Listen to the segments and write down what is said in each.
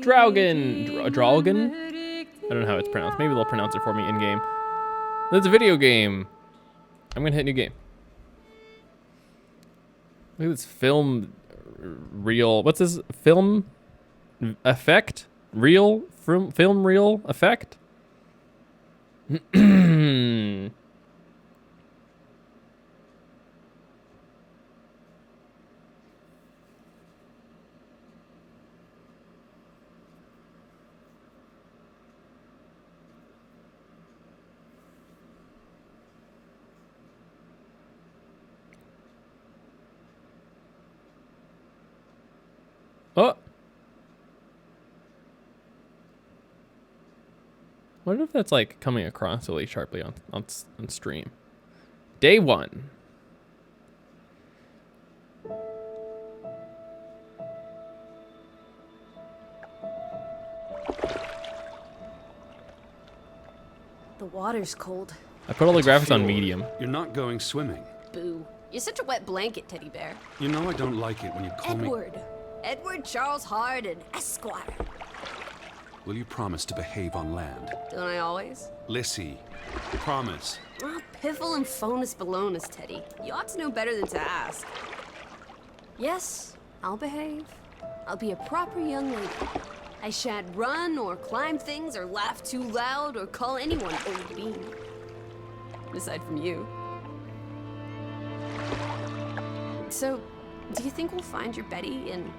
Draugen. Draugen? I don't know how it's pronounced. Maybe they'll pronounce it for me in-game. That's a video game. I'm gonna hit new game. Look at this film reel. What's this? Film effect? Reel? Film reel effect? Oh. I wonder if that's like coming across really sharply on stream. Day 1. The water's cold. I put all the graphics on medium. You're not going swimming. Boo. You're such a wet blanket, teddy bear. You know I don't like it when you call me... Edward Charles Hardin, Esquire. Will you promise to behave on land? Don't I always? Lissy, promise. Oh, piffle and phonus balonus, Teddy. You ought to know better than to ask. Yes, I'll behave. I'll be a proper young lady. I shan't run or climb things or laugh too loud or call anyone old bean. Aside from you. So, do you think we'll find your Betty in,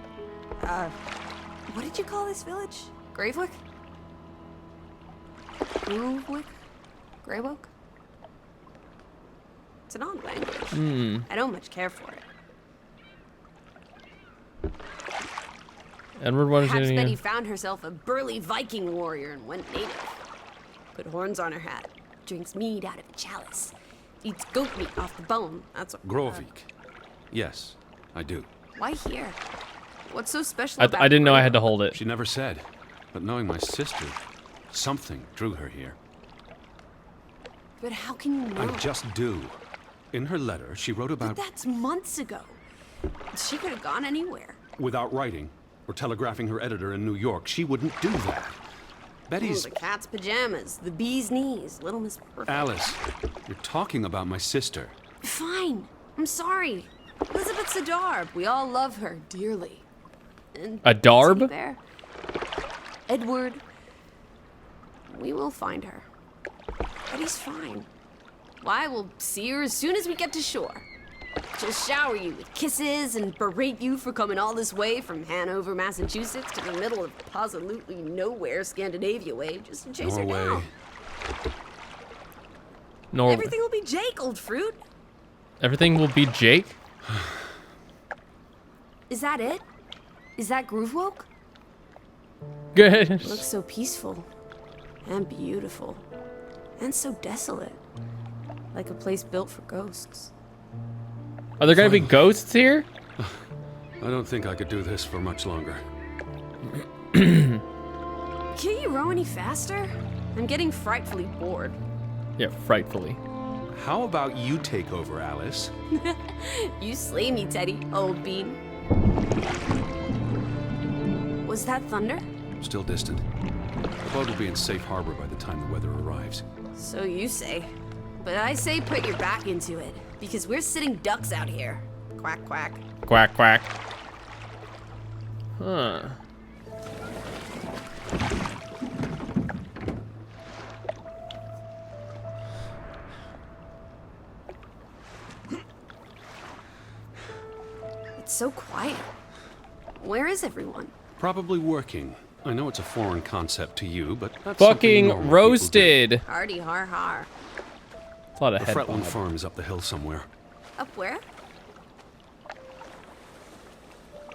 what did you call this village? Gravewick? Grovewick? Greywoke? It's an odd language. I don't much care for it. Edward, what is it Perhaps again? Betty found herself a burly Viking warrior and went native. Put horns on her hat, drinks mead out of a chalice, eats goat meat off the bone. That's what... Grovik. Yes, I do. Why here? What's so special about I didn't know I had to Greywoke? hold it. She never said, but knowing my sister, something drew her here. But how can you know? I just do. In her letter, she wrote But about... that's months ago. She could have gone anywhere. Without writing, or telegraphing her editor in New York, she wouldn't do that. Betty's... Oh, the cat's pajamas, the bee's knees, Little Miss Perfect. Alice, you're talking about my sister. Fine. I'm sorry. Elizabeth Sadarb. We all love her dearly. And A darb? Teddy Bear. Edward. We will find her. Betty's fine. Why, we'll see her as soon as we get to shore. She'll shower you with kisses and berate you for coming all this way from Hanover, Massachusetts to the middle of absolutely nowhere Scandinavia way just to chase her down. Norway. Everything will be Jake, old fruit. Everything will be Jake? Is that it? Is that Groovewoke? Good. It looks so peaceful and beautiful and so desolate. Like a place built for ghosts. Are there gonna be ghosts here? I don't think I could do this for much longer. Can't you row any faster? I'm getting frightfully bored. Yeah, frightfully. How about you take over, Alice? You slay me, Teddy, old bean. Was that thunder? Still distant. The boat will be in safe harbor by the time the weather arrives. So you say. But I say put your back into it, because we're sitting ducks out here. Quack, quack. Quack, quack. Huh. It's so quiet. Where is everyone? Probably working. I know it's a foreign concept to you, but that's something Fucking normal people roasted. Hardy har har. It's a lot of do. The head Fretland bob. farm is up the hill somewhere. Up where?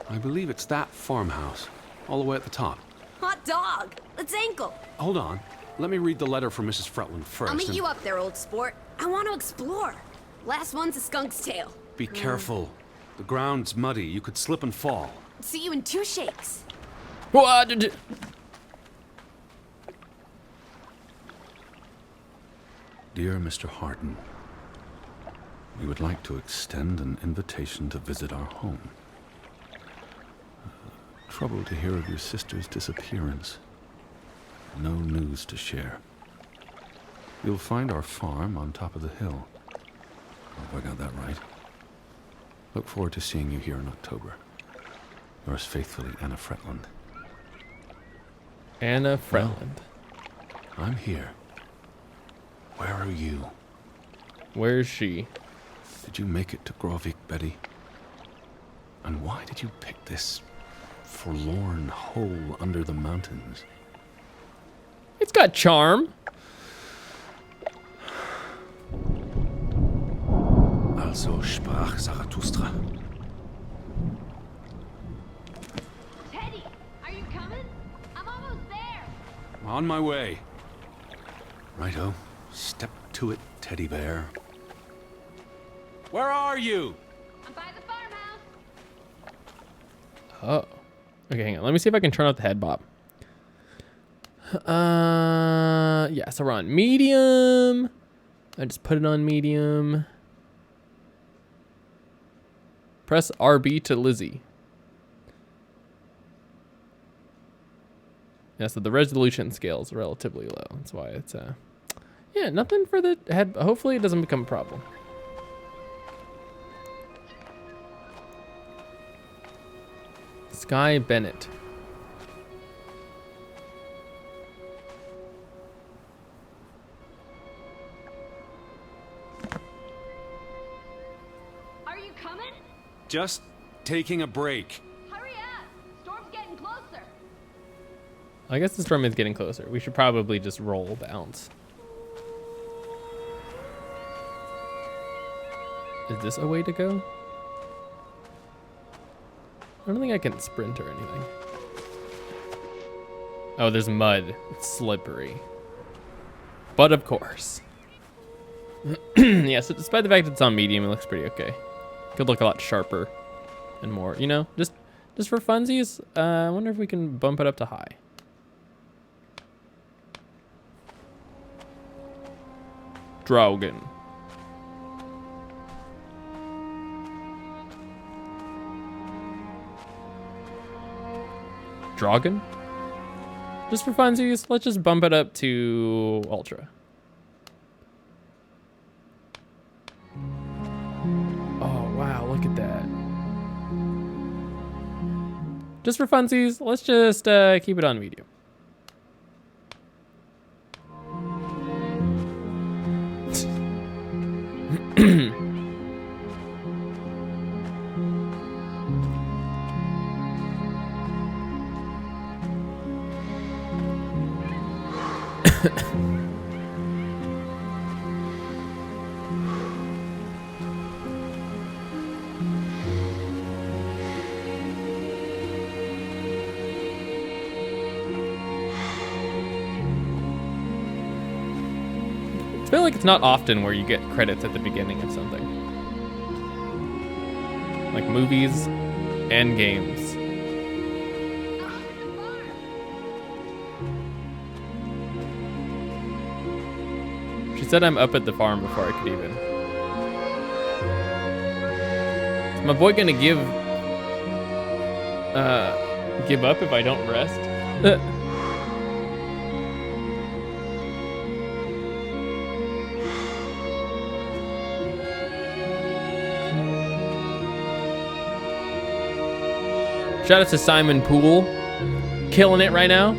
I believe it's that farmhouse, all the way at the top. Hot dog! Let's ankle! Hold on. Let me read the letter from Mrs. Fretland first. I'll meet and you up there, old sport. I want to explore. Last one's a skunk's tail. Be careful. The ground's muddy. You could slip and fall. See you in 2 shakes. What? Dear Mr. Hardin, we would like to extend an invitation to visit our home. Troubled to hear of your sister's disappearance. No news to share. You'll find our farm on top of the hill. Hope I got that right. Look forward to seeing you here in October. Yours faithfully, Anna Fretland. Anna Fretland. I'm here. Where are you? Where's she? Did you make it to Grovik, Betty? And why did you pick this forlorn hole under the mountains? It's got charm. Also sprach Zarathustra. Teddy, are you coming? I'm almost there. On my way. Righto. Step to it, teddy bear. Where are you? I'm by the farmhouse. Oh. Okay, hang on. Let me see if I can turn off the head bob. Yeah, so we're on medium. I just put it on medium. Press RB to Lizzie. Yeah, so the resolution scale is relatively low. That's why it's, yeah, nothing for the head. Hopefully it doesn't become a problem. Sky Bennett. Are you coming? Just taking a break. Hurry up. Storm's getting closer. I guess the storm is getting closer. We should probably just roll bounce. Is this a way to go? I don't think I can sprint or anything. Oh, there's mud. It's slippery. But of course. Yeah, so despite the fact that it's on medium, it looks pretty okay. Could look a lot sharper and more, you know? Just for funsies, I wonder if we can bump it up to high. Draugen. Draugen? Just for funsies, let's just bump it up to ultra. Oh, wow, look at that. Just for funsies, let's just keep it on medium. I feel like it's not often where you get credits at the beginning of something. Like movies and games. She said I'm up at the farm before I could even. Is my boy gonna give up if I don't rest? Shout out to Simon Poole, killing it right now.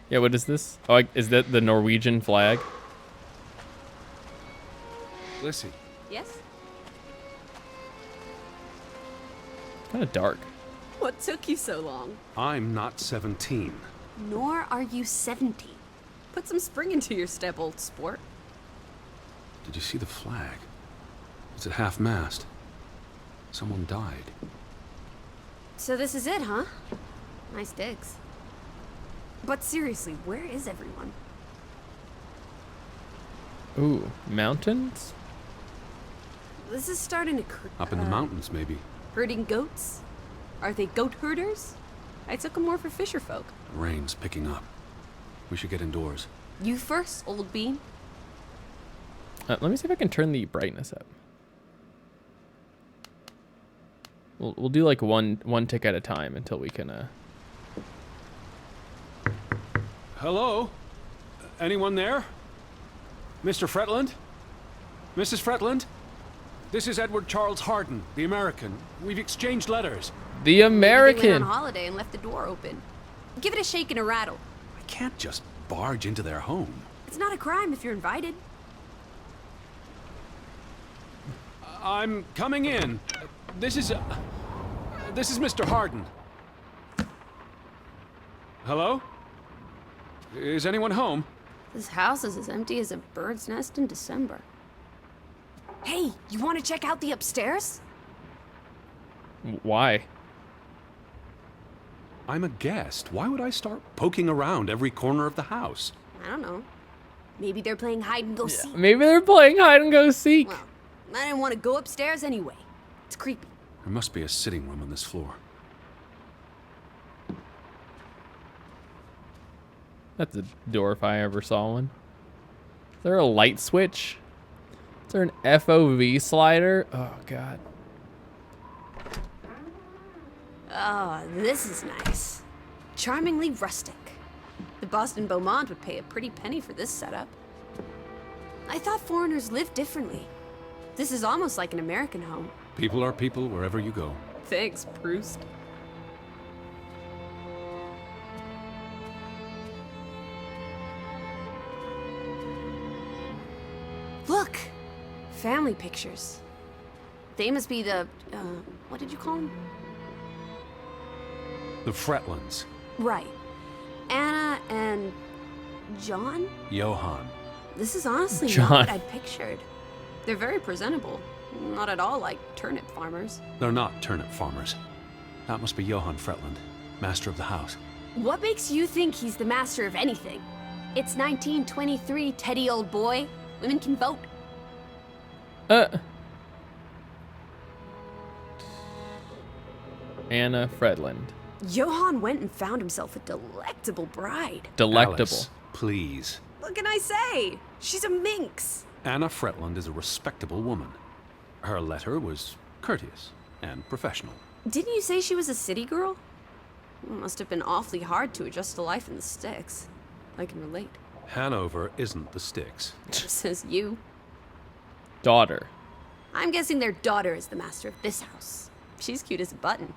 Yeah, what is this? Oh, is that the Norwegian flag? Lissy, Yes? Kind of dark. What took you so long? I'm not 17. Nor are you 17. Put some spring into your step, old sport. Did you see the flag? It's at half-mast. Someone died. So this is it, huh? Nice digs. But seriously, where is everyone? Ooh, mountains? This is starting to Up in the mountains, maybe. herding goats? Are they goat herders? I took them more for fisher folk. The rain's picking up. We should get indoors. You first, old bean. Let me see if I can turn the brightness up. We'll do like one tick at a time until we can. Hello? Anyone there? Mr. Fretland? Mrs. Fretland? This is Edward Charles Harden, the American. We've exchanged letters. The Maybe they American. went on holiday and left the door open. Give it a shake and a rattle. I can't just barge into their home. It's not a crime if you're invited. I'm coming in. This is Mr. Harden. Hello? Is anyone home? This house is as empty as a bird's nest in December. Hey, you want to check out the upstairs? Why? I'm a guest. Why would I start poking around every corner of the house? I don't know. Maybe they're playing hide and go seek. Maybe they're playing hide and go seek. Well, I didn't want to go upstairs anyway. It's creepy. There must be a sitting room on this floor. That's a door if I ever saw one. Is there a light switch? Is there an FOV slider? Oh, God. Oh, this is nice. Charmingly rustic. The Boston Beaumont would pay a pretty penny for this setup. I thought foreigners lived differently. This is almost like an American home. People are people wherever you go. Thanks, Proust. Look! Family pictures. They must be the, what did you call them? The Fretlands. Right. Anna and John? Johann. This is honestly John. not what I'd pictured. They're very presentable. Not at all like turnip farmers. They're not turnip farmers. That must be Johann Fretland, master of the house. What makes you think he's the master of anything? It's 1923, Teddy, old boy. Women can vote. Anna Fretland. Johann went and found himself a delectable bride. Delectable. Alice, please. What can I say? She's a minx. Anna Fretland is a respectable woman. Her letter was courteous and professional. Didn't you say she was a city girl? Must have been awfully hard to adjust to life in the sticks. I can relate. Hanover isn't the sticks. Says you. Daughter. I'm guessing their daughter is the master of this house. She's cute as a button.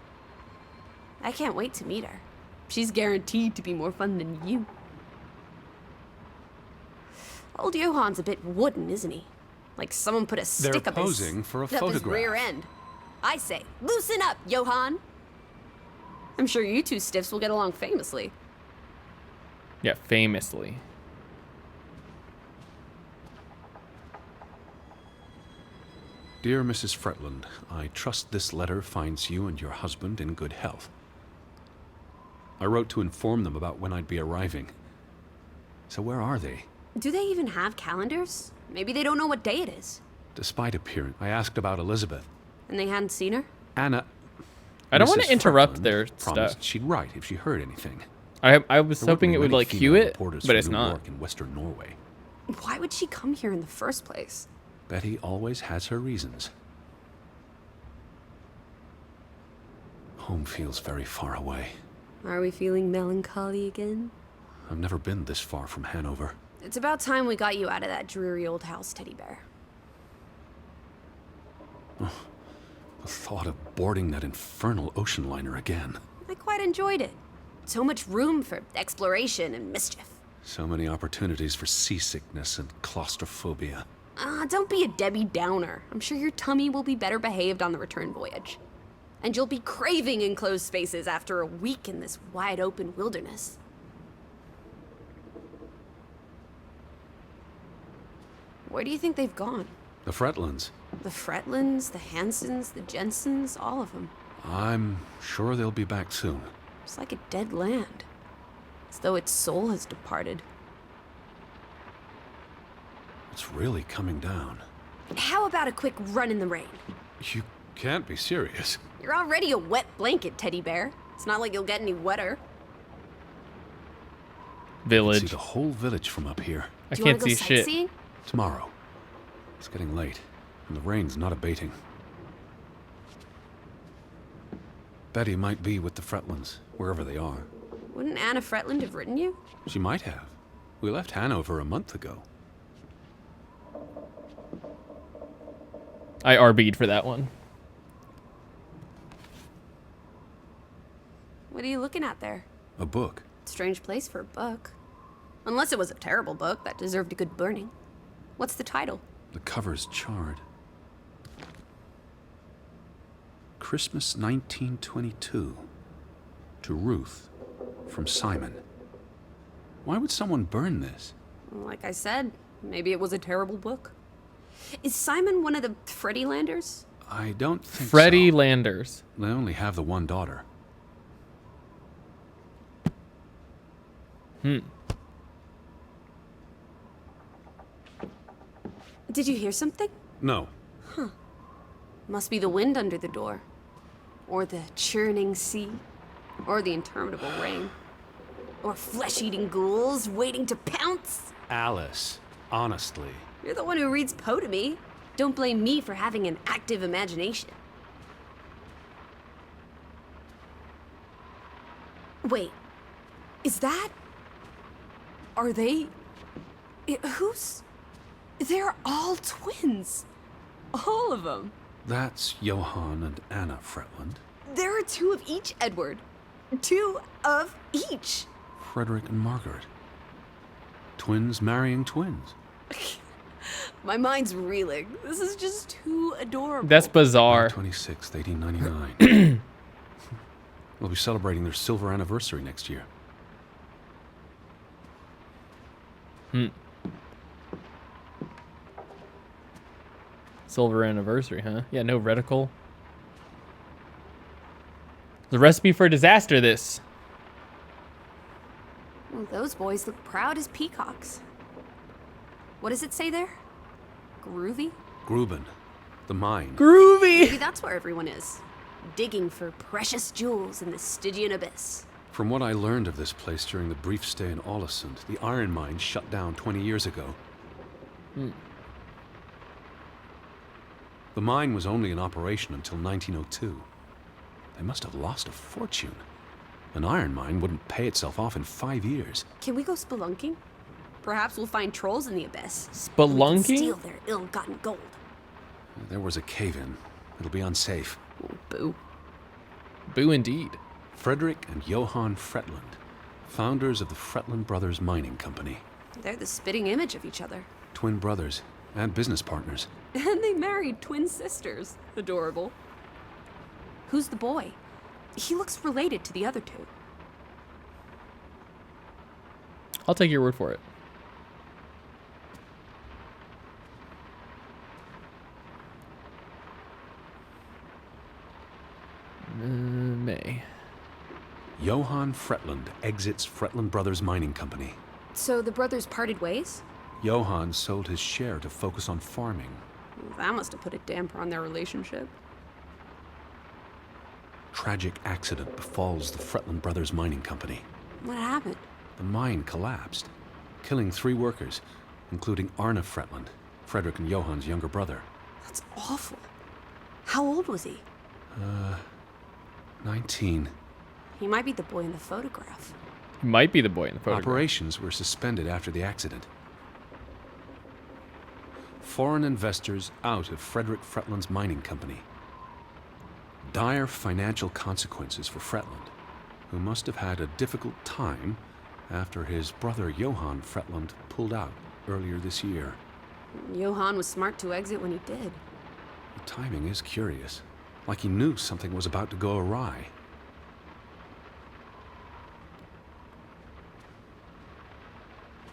I can't wait to meet her. She's guaranteed to be more fun than you. Old Johann's a bit wooden, isn't he? Like someone put a stick up posing for a up his photograph. rear end. I say, loosen up, Johann. I'm sure you two stiffs will get along famously. Yeah, famously. Dear Mrs. Fretland, I trust this letter finds you and your husband in good health. I wrote to inform them about when I'd be arriving. So where are they? Do they even have calendars? Maybe they don't know what day it is. Despite appearance, I asked about Elizabeth. And they hadn't seen her? Anna... I don't want Mrs. to interrupt Fretland their promised stuff. she'd write if she heard anything. I was There hoping weren't it would many like female cue it, reporters but from it's New not. York and Western Norway. Why would she come here in the first place? Betty always has her reasons. Home feels very far away. Are we feeling melancholy again? I've never been this far from Hanover. It's about time we got you out of that dreary old house, Teddy Bear. The thought of boarding that infernal ocean liner again. I quite enjoyed it. So much room for exploration and mischief. So many opportunities for seasickness and claustrophobia. Don't be a Debbie Downer. I'm sure your tummy will be better behaved on the return voyage. And you'll be craving enclosed spaces after a week in this wide open wilderness. Where do you think they've gone? The Fretlands. The Fretlands, the Hansons, the Jensens, all of them. I'm sure they'll be back soon. It's like a dead land. As though its soul has departed. It's really coming down. How about a quick run in the rain? You Can't be serious. You're already a wet blanket, teddy bear. It's not like you'll get any wetter. I can Village. see the whole village from up here. I Do you want can't to go see shit. sightseeing? Tomorrow. It's getting late, and the rain's not abating. Betty might be with the Fretlands, wherever they are. Wouldn't Anna Fretland have written you? She might have. We left Hanover a month ago. I RB'd for that one. What are you looking at there? A book. Strange place for a book. Unless it was a terrible book that deserved a good burning. What's the title? The cover's charred. Christmas 1922. To Ruth. From Simon. Why would someone burn this? Like I said, maybe it was a terrible book. Is Simon one of the Freddie Landers? I don't think Freddie so. Landers. They only have the one daughter. Did you hear something? No. Must be the wind under the door. Or the churning sea. Or the interminable rain. Or flesh-eating ghouls waiting to pounce. Alice, honestly. You're the one who reads Poe to me. Don't blame me for having an active imagination. Wait, is that... Are they... Who's... They're all twins. All of them. That's Johann and Anna Fretland. There are two of each, Edward. Two of each. Frederick and Margaret. Twins marrying twins. My mind's reeling. This is just too adorable. That's bizarre. 26th, 1899. We'll be celebrating their silver anniversary next year. Silver anniversary, huh? Yeah, no reticle. The recipe for disaster, this. Well, those boys look proud as peacocks. What does it say there? Groovy? Gruben. The mine. Groovy! Maybe that's where everyone is. Digging for precious jewels in the Stygian abyss. From what I learned of this place during the brief stay in Ålesund, the iron mine shut down 20 years ago. The mine was only in operation until 1902. They must have lost a fortune. An iron mine wouldn't pay itself off in 5 years. Can we go spelunking? Perhaps we'll find trolls in the abyss. We can Spelunking? steal their ill-gotten gold. There was a cave-in. It'll be unsafe. Oh, boo. Boo indeed. Frederick and Johann Fretland, founders of the Fretland Brothers Mining Company. They're the spitting image of each other. Twin brothers and business partners. And they married twin sisters. Adorable. Who's the boy? He looks related to the other two. I'll take your word for it. May. Johann Fretland exits Fretland Brothers Mining Company. So the brothers parted ways? Johann sold his share to focus on farming. Well, that must have put a damper on their relationship. Tragic accident befalls the Fretland Brothers Mining Company. What happened? The mine collapsed, killing 3 workers, including Arne Fretland, Frederick and Johann's younger brother. That's awful. How old was he? 19. He might be the boy in the photograph. Might be the boy in the photograph. Operations were suspended after the accident. Foreign investors out of Frederick Fretland's mining company. Dire financial consequences for Fretland, who must have had a difficult time after his brother Johann Fretland pulled out earlier this year. Johann was smart to exit when he did. The timing is curious, like he knew something was about to go awry.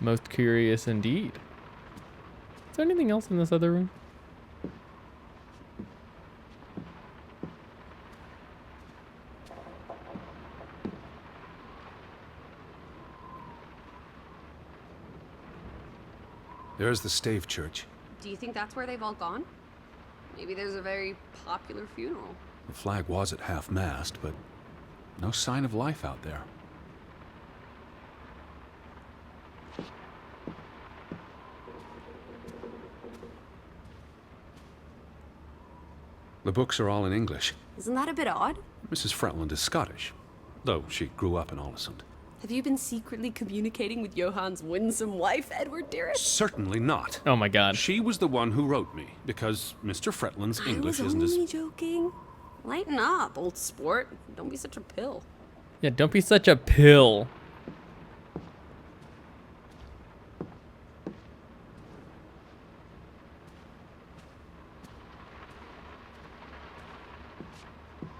Most curious indeed. Is there anything else in this other room? There's the Stave Church. Do you think that's where they've all gone? Maybe there's a very popular funeral. The flag was at half-mast, but no sign of life out there. The books are all in English. Isn't that a bit odd? Mrs. Fretland is Scottish, though she grew up in Ollesund. Have you been secretly communicating with Johann's winsome wife, Edward, dearest? Certainly not. Oh my god. She was the one who wrote me, because Mr. Fretland's English I was isn't as... only joking. Lighten up, old sport. Don't be such a pill. Yeah, don't be such a pill.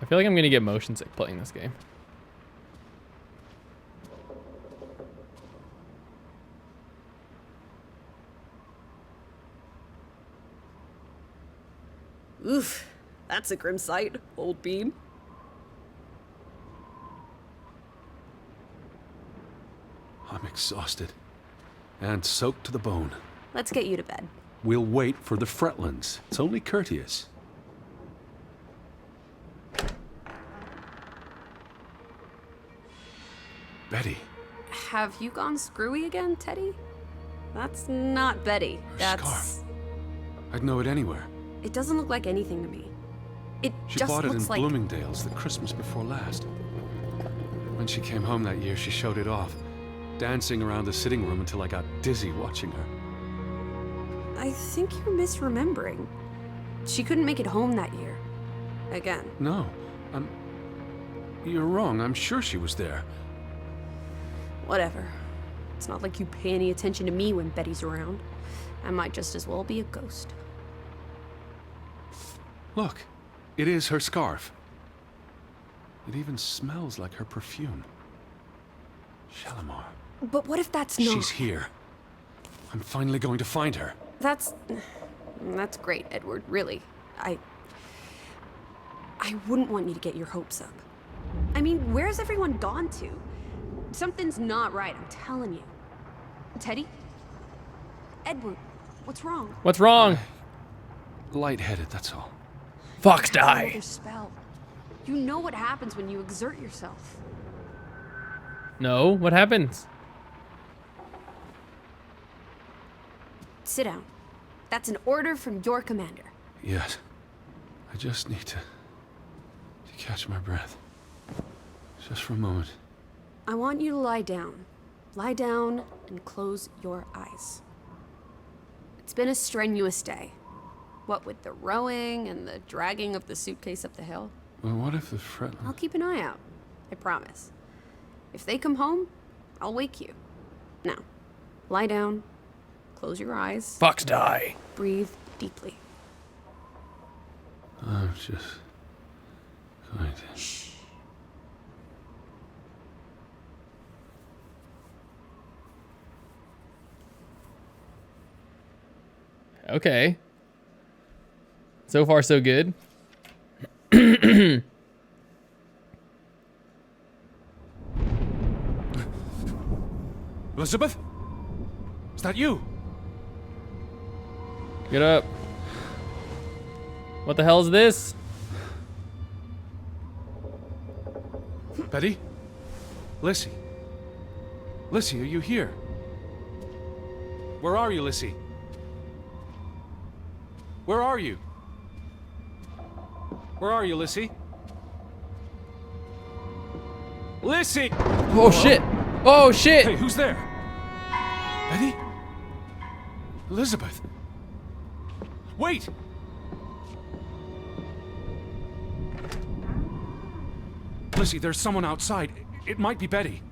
I feel like I'm gonna get motion sick playing this game. Oof, that's a grim sight, old bean. I'm exhausted. And soaked to the bone. Let's get you to bed. We'll wait for the Fretlands. It's only courteous. Betty. Have you gone screwy again, Teddy? That's not Betty. Her That's... scarf. I'd know it anywhere. It doesn't look like anything to me. It She just bought it in looks like... Bloomingdale's the Christmas before last. When she came home that year, she showed it off, dancing around the sitting room until I got dizzy watching her. I think you're misremembering. She couldn't make it home that year. Again. No, you're wrong. I'm sure she was there. Whatever. It's not like you pay any attention to me when Betty's around. I might just as well be a ghost. Look, it is her scarf. It even smells like her perfume. Shalimar. But what if that's not... She's here. I'm finally going to find her. That's great, Edward, really. I wouldn't want you to get your hopes up. I mean, where's everyone gone to? Something's not right, I'm telling you. Teddy? Edward, what's wrong? What's wrong? Lightheaded, that's all. Fox Another die. spell. You know what happens when you exert yourself. No, what happens? Sit down. That's an order from your commander. Yes. I just need to catch my breath. Just for a moment. I want you to lie down. Lie down and close your eyes. It's been a strenuous day. What with the rowing and the dragging of the suitcase up the hill. Well, what if the Fretland... I'll keep an eye out. I promise. If they come home, I'll wake you. Now, lie down. Close your eyes. Fox die. Breathe deeply. I'm just going to... Shh. Okay. So far, so good. Elizabeth? Is that you? Get up. What the hell is this? Betty? Lissy? Lissy, are you here? Where are you, Lissy? Where are you? Where are you, Lissy? Lissy! Oh shit! Oh shit! Hey, who's there? Betty? Elizabeth? Wait! Lissy, there's someone outside. It might be Betty.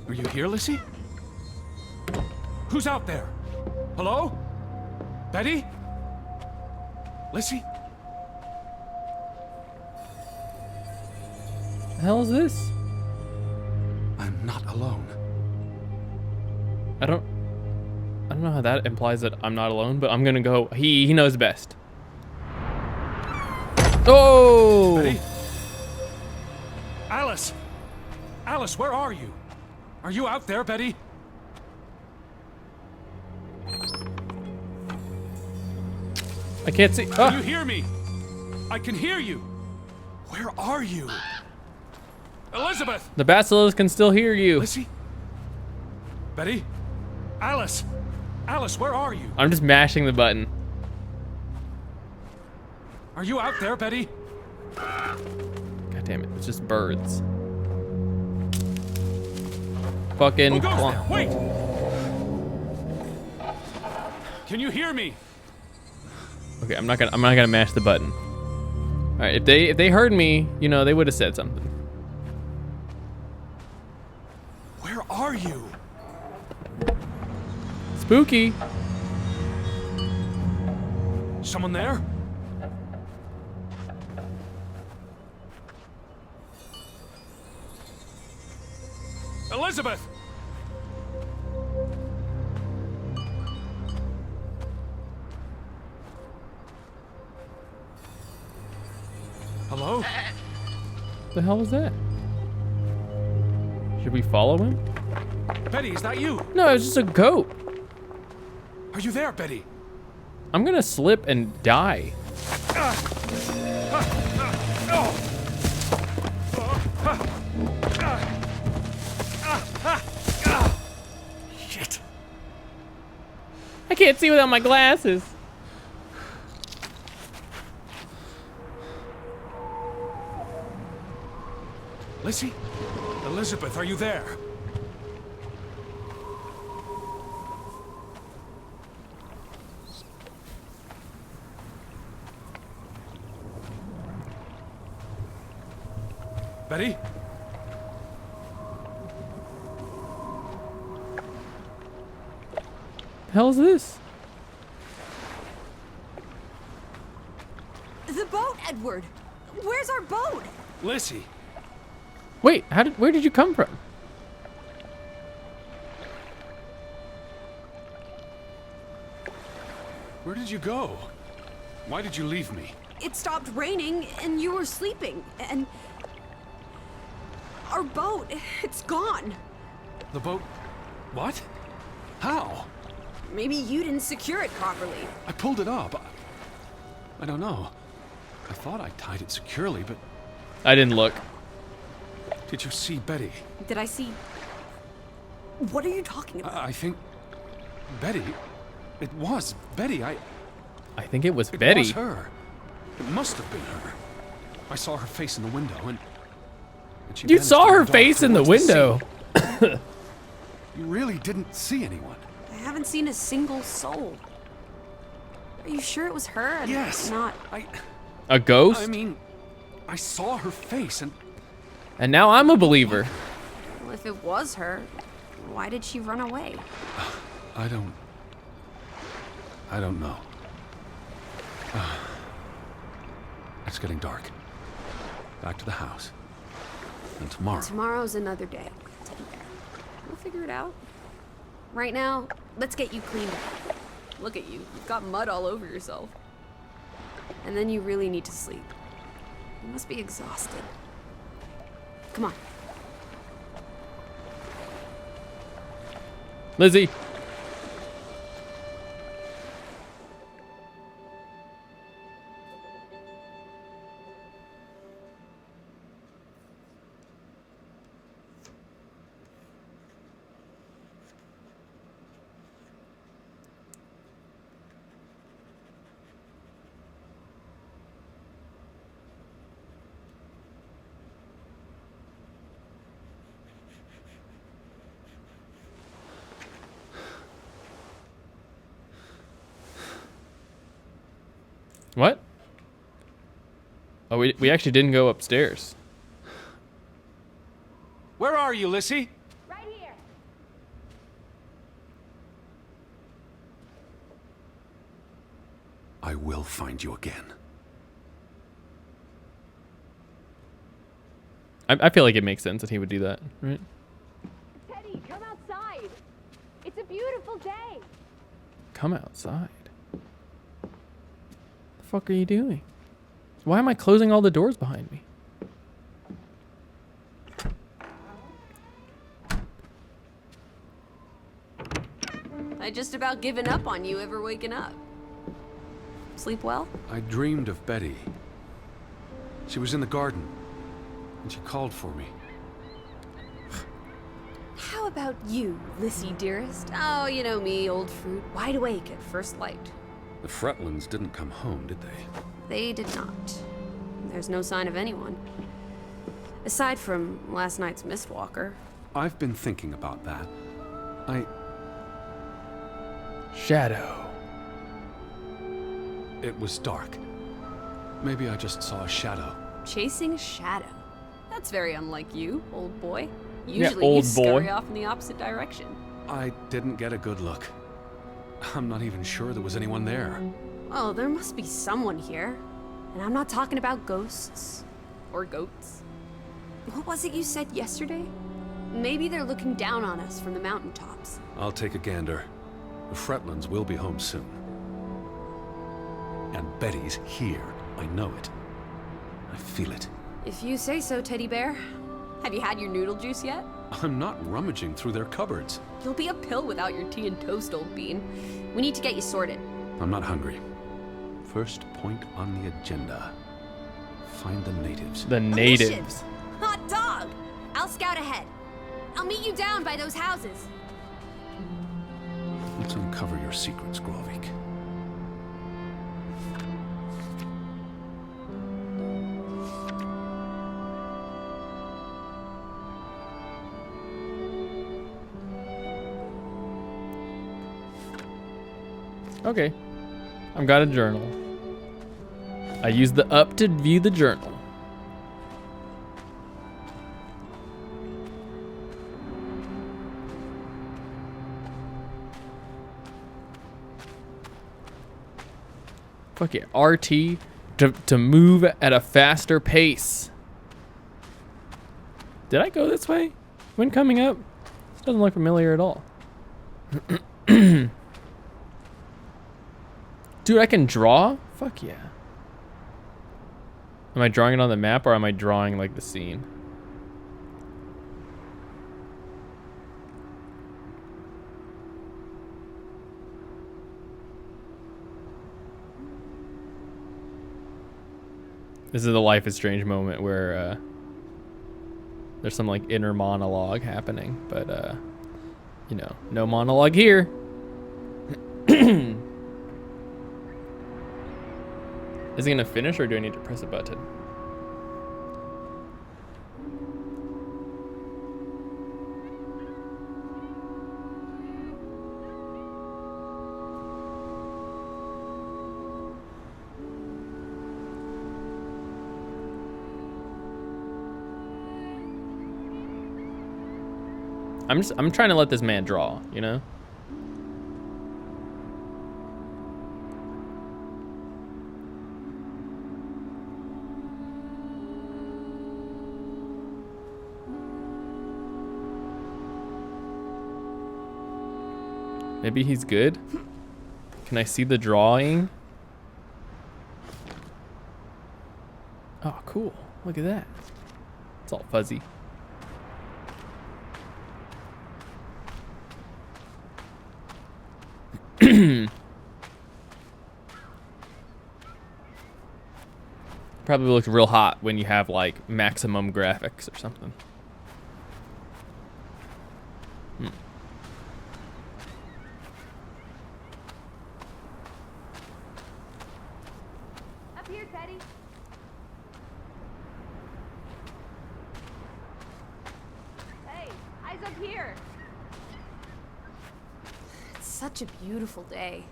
Are you here, Lissy? Who's out there? Hello? Betty? Lissy? The hell is this? I'm not alone. I don't know how that implies that I'm not alone, but I'm gonna go. He knows best. Oh! Betty? Alice! Alice, where are you? Are you out there, Betty? I can't see. Can you Ah, hear me? I can hear you. Where are you? Elizabeth! the basilisk can still hear you. Lizzie? Betty? Alice? Alice, where are you? I'm just mashing the button. Are you out there, Betty? God damn it, it's just birds. Fucking. Who goes there? Wait! Can you hear me? Okay, I'm not gonna mash the button. All right, if they heard me, you know, they would have said something. Where are you? Spooky. Someone there? Elizabeth! Hello? What the hell was that? Should we follow him? Betty, is that you? No, it was just a goat. Are you there, Betty? I'm gonna slip and die. Shit. I can't see without my glasses. Lizzie? Elizabeth, are you there? Betty? The hell is this? The boat, Edward! Where's our boat? Lizzie? Wait, where did you come from? Where did you go? Why did you leave me? It stopped raining and you were sleeping, and our boat, it's gone. The boat? What? How? Maybe you didn't secure it properly. I pulled it up. I don't know. I thought I tied it securely, but I didn't look. did you see Betty? Did I see? What are you talking about? I think Betty. It was Betty. I think it was It Betty. was her. It must have been her. I saw her face in the window, and she You vanished saw in her the dark face in the towards window. sea. You really didn't see anyone. I haven't seen a single soul. Are you sure it was her and Yes. not? A ghost? I mean, I saw her face, and And now I'm a believer. Well, if it was her, why did she run away? I don't know. It's getting dark. Back to the house. And tomorrow. Tomorrow's another day. We'll figure it out. Right now, let's get you cleaned up. Look at you. You've got mud all over yourself. And then you really need to sleep. You must be exhausted. Come on. Lizzie. What? Oh, we actually didn't go upstairs. Where are you, Lizzie? Right here. I will find you again. I feel like it makes sense that he would do that, right? Teddy, come outside. It's a beautiful day. Come outside. The fuck are you doing? Why am I closing all the doors behind me? I just about given up on you ever waking up. Sleep well? I dreamed of Betty. She was in the garden, and she called for me. How about you, Lissy dearest? Oh, you know me, old fruit, wide awake at first light. The Fretlands didn't come home, did they? They did not. There's no sign of anyone. Aside from last night's Mistwalker. I've been thinking about that. Shadow. It was dark. Maybe I just saw a shadow. Chasing a shadow. That's very unlike you, old boy. Yeah, Usually old you boy. scurry off in the opposite direction. I didn't get a good look. I'm not even sure there was anyone there. Oh, there must be someone here. And I'm not talking about ghosts. Or goats. What was it you said yesterday? Maybe they're looking down on us from the mountaintops. I'll take a gander. The Fretlands will be home soon. And Betty's here. I know it. I feel it. If you say so, teddy bear. Have you had your noodle juice yet? I'm not rummaging through their cupboards. You'll be a pill without your tea and toast, old bean. We need to get you sorted. I'm not hungry. First point on the agenda. Find the natives. The A natives. mission. Hot dog! I'll scout ahead. I'll meet you down by those houses. Let's uncover your secrets, Grovik. Okay. I've got a journal. I use the up to view the journal. Fuck it. RT to move at a faster pace. Did I go this way when coming up? This doesn't look familiar at all. Dude, I can draw? Fuck yeah. Am I drawing it on the map or am I drawing like the scene? This is the Life is Strange moment where there's some like inner monologue happening, but you know, no monologue here. Is it gonna finish or do I need to press a button? I'm trying to let this man draw, you know? Maybe he's good. Can I see the drawing? Oh, cool. Look at that. It's all fuzzy. Probably looks real hot when you have like maximum graphics or something. Up here, Teddy. Hey, eyes up here. It's such a beautiful day.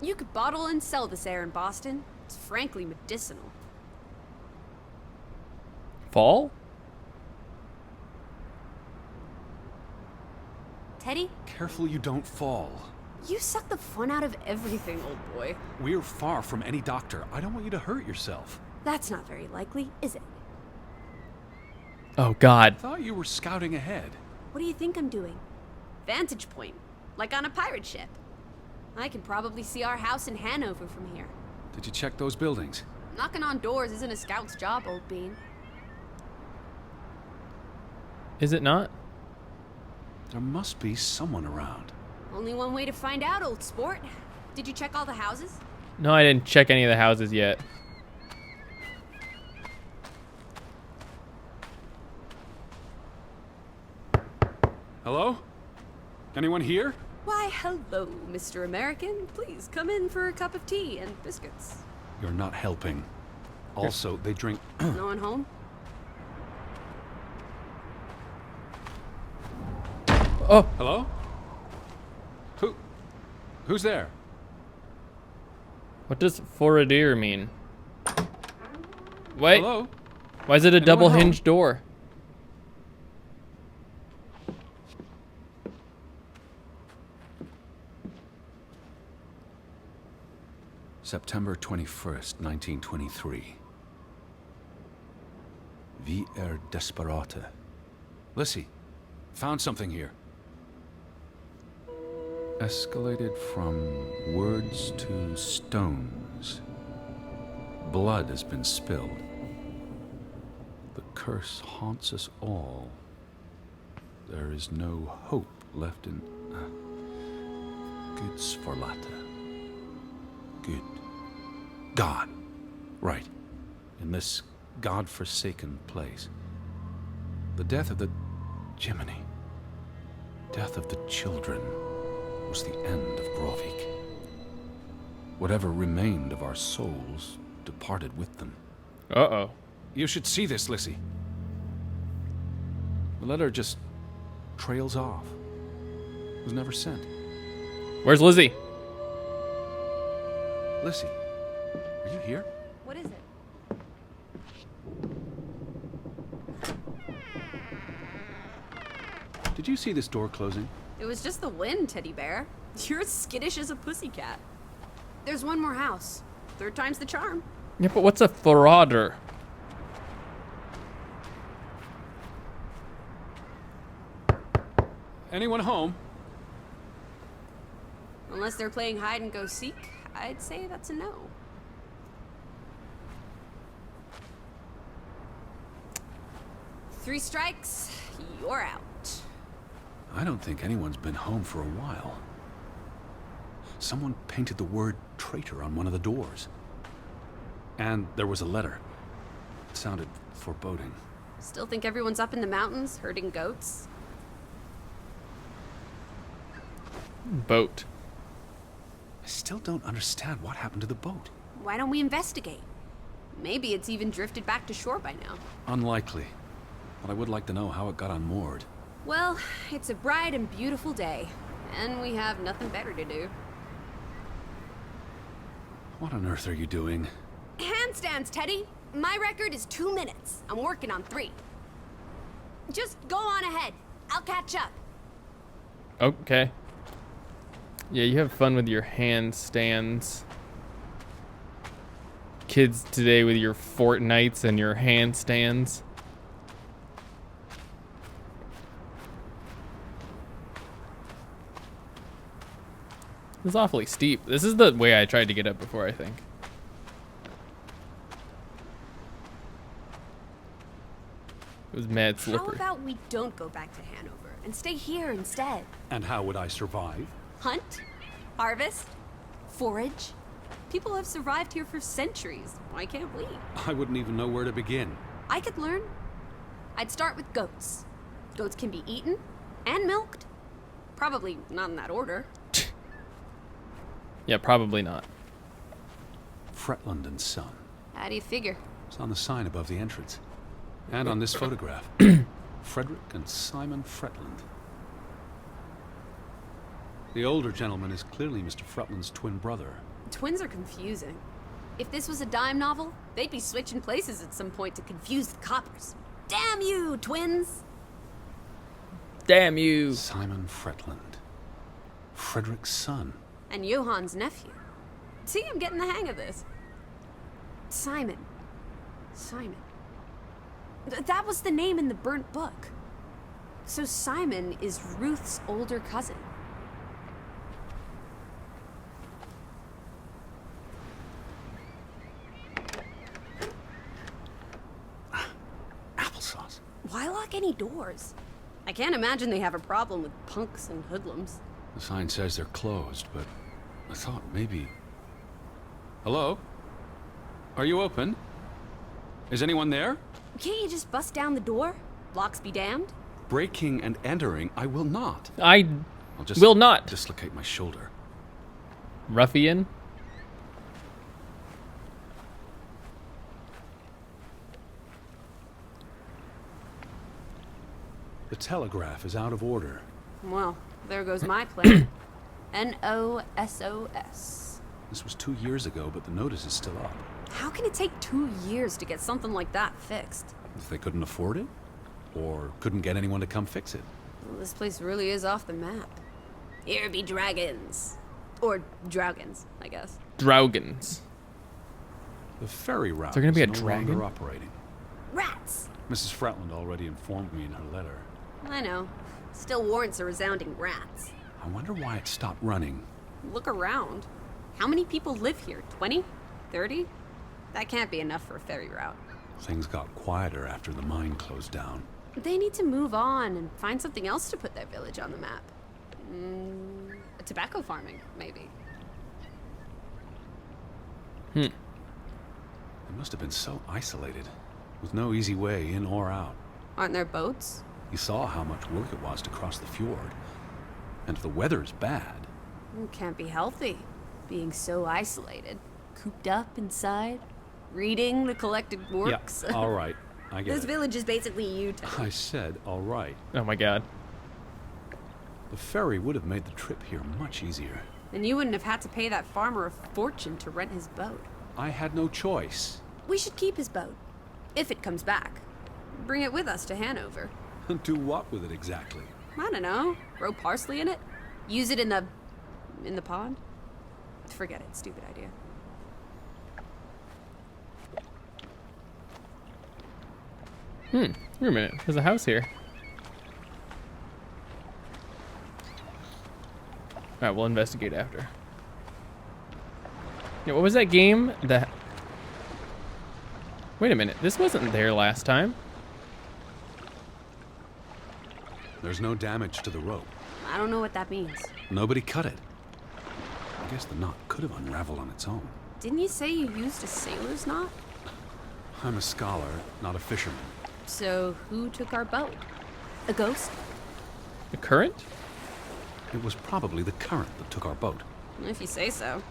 You could bottle and sell this air in Boston. It's frankly medicinal. Fall? Teddy, Careful you don't fall. you suck the fun out of everything, old boy. We're far from any doctor. I don't want you to hurt yourself. That's not very likely, is it? Oh God. Thought you were scouting ahead. What do you think I'm doing? Vantage point, like on a pirate ship. I can probably see our house in Hanover from here. Did you check those buildings? Knocking on doors isn't a scout's job, old bean. Is it not? There must be someone around. Only one way to find out, old sport. Did you check all the houses? No, I didn't check any of the houses yet. Hello? Anyone here? Why, hello, Mr. American. Please come in for a cup of tea and biscuits. You're not helping. Also, they drink... No one home? Oh, Hello? Who's there? what does foradir mean? Wait, Hello? why is it a Anyone double home? hinged door? September 21st, 1923. Vi desperate. Lissy, found something here. Escalated from words to stones. Blood has been spilled. The curse haunts us all. There is no hope left in... Good Sforlata. Good. God. Right. In this God-forsaken place. The death of the... Jiminy. Death of the children was the end of Grovik. Whatever remained of our souls departed with them. Uh-oh. You should see this, Lissy. The letter just trails off. Was never sent. Where's Lizzie? Lissy, are you here? What is it? Did you see this door closing? It was just the wind, teddy bear. You're as skittish as a pussycat. There's one more house. Third time's the charm. Yeah, but what's a foradir? Anyone home? Unless they're playing hide and go seek, I'd say that's a no. Three strikes, you're out. I don't think anyone's been home for a while. Someone painted the word traitor on one of the doors. And there was a letter. It sounded foreboding. Still think everyone's up in the mountains herding goats? Boat. I still don't understand what happened to the boat. Why don't we investigate? Maybe it's even drifted back to shore by now. Unlikely. But I would like to know how it got unmoored. Well, it's a bright and beautiful day, and we have nothing better to do. What on earth are you doing? Handstands, Teddy! My record is 2 minutes. I'm working on 3. Just go on ahead. I'll catch up. Okay. Yeah, you have fun with your handstands. Kids today with your Fortnites and your handstands. This is awfully steep. This is the way I tried to get up before, I think. It was mad How slippery. about we don't go back to Hanover and stay here instead? And how would I survive? Hunt? Harvest? Forage? People have survived here for centuries. Why can't we? I wouldn't even know where to begin. I could learn. I'd start with goats. Goats can be eaten and milked. Probably not in that order. Yeah, probably not. Fretland and Son. How do you figure? It's on the sign above the entrance. And on this photograph. Frederick and Simon Fretland. The older gentleman is clearly Mr. Fretland's twin brother. Twins are confusing. If this was a dime novel, they'd be switching places at some point to confuse the coppers. Damn you, twins! Damn you. Simon Fretland. Frederick's son. And Johann's nephew. See, I'm getting the hang of this. Simon. Simon. That was the name in the burnt book. So Simon is Ruth's older cousin. Applesauce. Why lock any doors? I can't imagine they have a problem with punks and hoodlums. The sign says they're closed, but I thought maybe... Hello? Are you open? Is anyone there? Can't you just bust down the door? Locks be damned. Breaking and entering, I will not. I I'll just will not. dislocate my shoulder. Ruffian. The telegraph is out of order. Well, there goes my plan. NOSOS. This was 2 years ago, but the notice is still up. How can it take 2 years to get something like that fixed? If they couldn't afford it? Or couldn't get anyone to come fix it? Well, this place really is off the map. Here be dragons. Or Draugens, I guess. Draugens. The ferry route there gonna be is a no dragon? longer operating. Rats! Mrs. Fretland already informed me in her letter. I know. Still warrants a resounding rats. I wonder why it stopped running. Look around. How many people live here? 20? 30? That can't be enough for a ferry route. Things got quieter after the mine closed down. They need to move on and find something else to put their village on the map. Tobacco farming, maybe. They must have been so isolated, with no easy way in or out. Aren't there boats? You saw how much work it was to cross the fjord. And if the weather is bad, It can't be healthy, being so isolated. Cooped up inside, reading the collected works. yeah, all right, I get This it. village is basically you, Teddy. I said all right. Oh my god. The ferry would have made the trip here much easier. And you wouldn't have had to pay that farmer a fortune to rent his boat. I had no choice. We should keep his boat, if it comes back. Bring it with us to Hanover. Do what with it exactly? I don't know. Grow parsley in it? Use it in the pond? Forget it. Stupid idea. Wait a minute. There's a house here. Alright, we'll investigate after. Yeah, what was that game? Wait a minute. This wasn't there last time. There's no damage to the rope. I don't know what that means. Nobody cut it. I guess the knot could have unraveled on its own. Didn't you say you used a sailor's knot? I'm a scholar, not a fisherman. So who took our boat? A ghost? The current? It was probably the current that took our boat. If you say so.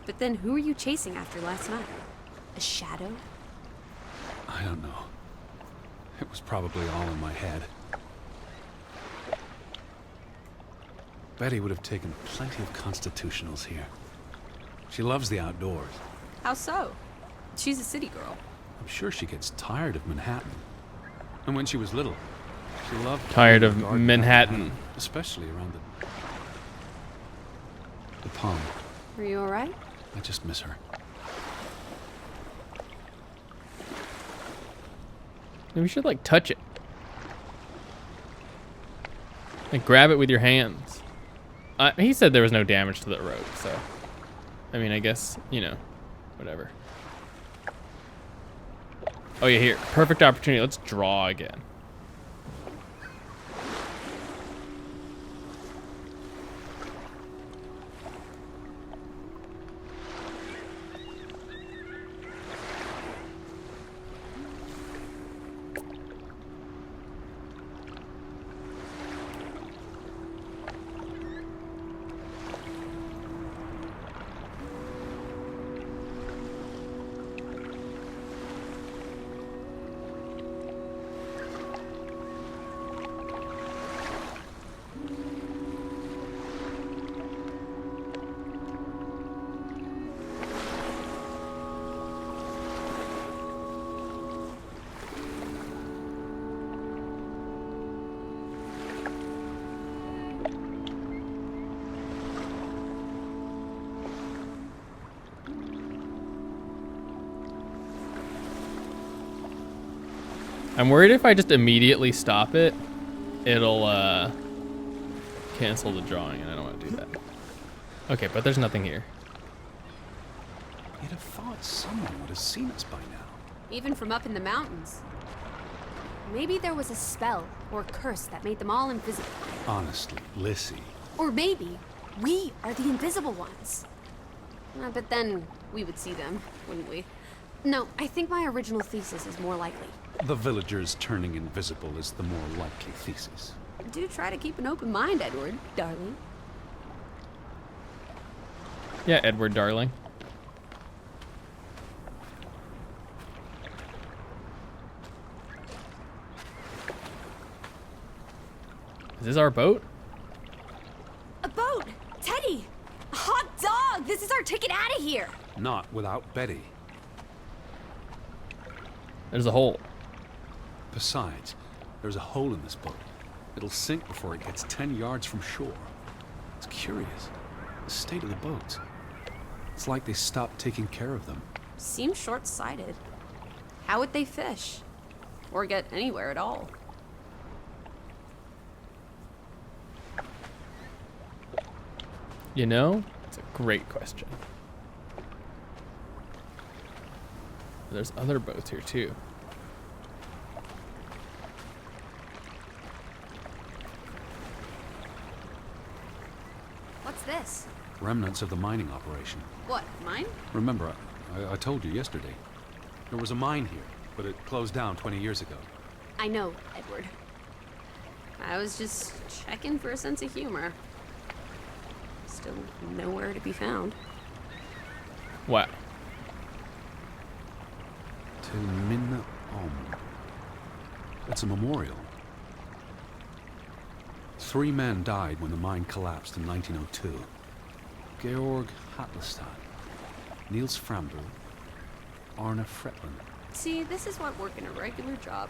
But then who were you chasing after last night? A shadow? I don't know. It was probably all in my head. Betty would have taken plenty of constitutionals here. She loves the outdoors. How so? She's a city girl. I'm sure she gets tired of Manhattan. And when she was little, she loved Tired of the garden Manhattan. downtown, especially around the pond. Are you alright? I just miss her. We should like touch it. Like grab it with your hands. He said there was no damage to the rope, so I mean, I guess, you know, whatever. Oh yeah, here. Perfect opportunity. Let's draw again. I'm worried if I just immediately stop it, it'll cancel the drawing, and I don't want to do that. Okay, but there's nothing here. You'd have thought someone would have seen us by now. Even from up in the mountains. Maybe there was a spell or curse that made them all invisible. Honestly, Lissy. Or maybe we are the invisible ones. But then we would see them, wouldn't we? No, I think my original thesis is more likely. The villagers turning invisible is the more likely thesis. Do try to keep an open mind, Edward, darling. Yeah, Edward, darling. Is this our boat? A boat! Teddy! A hot dog! This is our ticket out of here! Not without Betty. There's a hole. Besides, there's a hole in this boat. It'll sink before it gets 10 yards from shore. It's curious. The state of the boats. It's like they stopped taking care of them. Seems short-sighted. How would they fish? Or get anywhere at all? You know, it's a great question. There's other boats here too. What's this? Remnants of the mining operation. What, mine? Remember, I told you yesterday. There was a mine here, but it closed down 20 years ago. I know, Edward. I was just checking for a sense of humor. Still nowhere to be found. Wow. To Minna Om. It's a memorial. 3 men died when the mine collapsed in 1902. Georg Hatlestad, Niels Framberg, Arne Fretland. See, this is what working a regular job.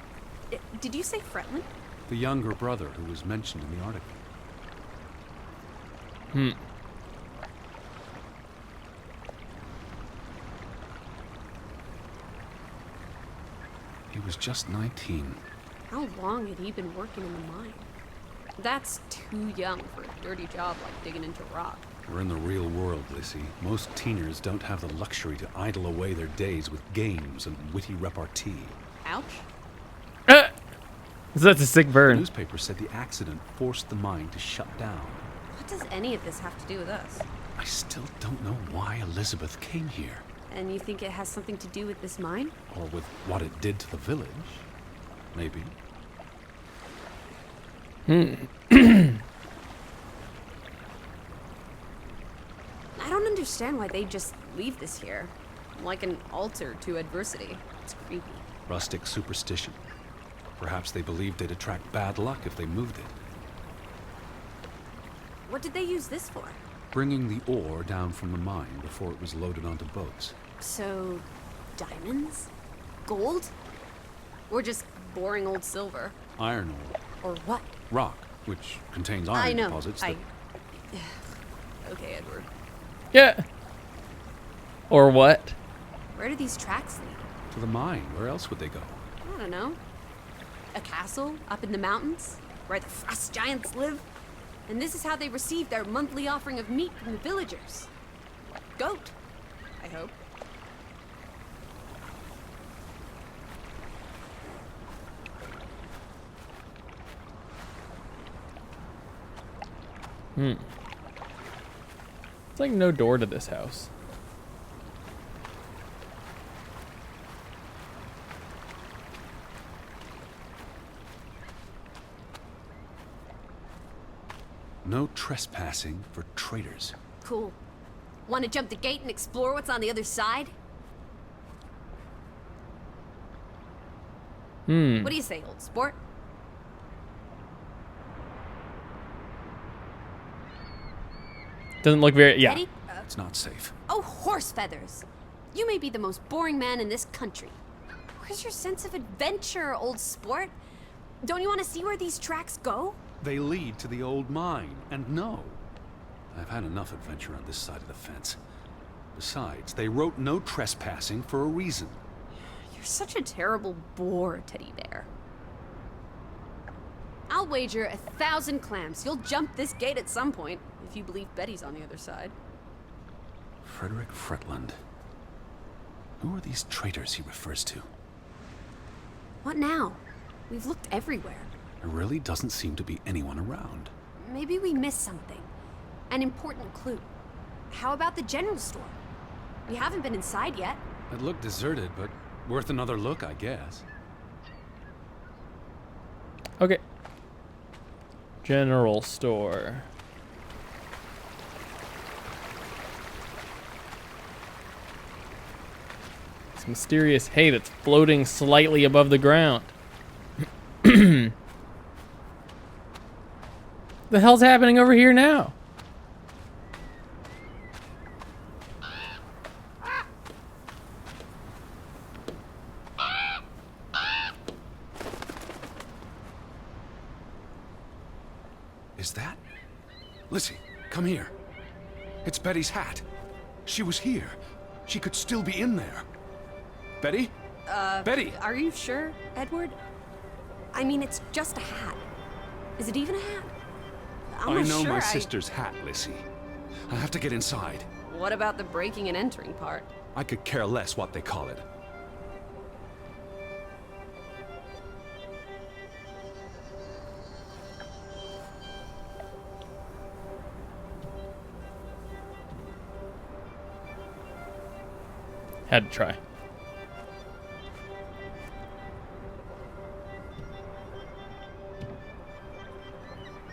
Did you say Fretland? The younger brother who was mentioned in the article. He was just 19. How long had he been working in the mine? That's too young for a dirty job like digging into rock. We're in the real world, Lissy. Most teeners don't have the luxury to idle away their days with games and witty repartee. Ouch. That's a sick The burn. newspaper said the accident forced the mine to shut down. What does any of this have to do with us? I still don't know why Elizabeth came here, And you think it has something to do with this mine? or with what it did to the village. Maybe. I don't understand why they just leave this here. Like an altar to adversity. It's creepy. Rustic superstition. Perhaps they believed they'd attract bad luck if they moved it. What did they use this for? Bringing the ore down from the mine before it was loaded onto boats. So, diamonds? Gold? Or just boring old silver? Iron ore. Or what? Rock, which contains iron I know. deposits. that- Okay, Edward. Yeah. Or what? Where do these tracks lead? To the mine. Where else would they go? I don't know. A castle up in the mountains? Where the frost giants live? And this is how they receive their monthly offering of meat from the villagers. Goat, I hope. It's like no door to this house. No trespassing for traitors. Cool. Want to jump the gate and explore what's on the other side? What do you say, old sport? Doesn't look very. Yeah. Ready? It's not safe. Oh, horse feathers! You may be the most boring man in this country. Where's your sense of adventure, old sport? Don't you want to see where these tracks go? They lead to the old mine, and no. I've had enough adventure on this side of the fence. Besides, they wrote no trespassing for a reason. You're such a terrible bore, Teddy Bear. I'll wager 1,000 clams you'll jump this gate at some point, if you believe Betty's on the other side. Frederick Fretland. Who are these traitors he refers to? What now? We've looked everywhere. There really doesn't seem to be anyone around. Maybe we missed something. An important clue. How about the general store? We haven't been inside yet. It looked deserted, but worth another look, I guess. Okay. General store. This mysterious hay that's floating slightly above the ground. The hell's happening over here now? Is that? Lizzie, come here. It's Betty's hat. She was here. She could still be in there. Betty? Betty! Are you sure, Edward? I mean, it's just a hat. Is it even a hat? I'm I not know sure my sister's hat, Lizzie. I have to get inside. What about the breaking and entering part? I could care less what they call it. Had to try.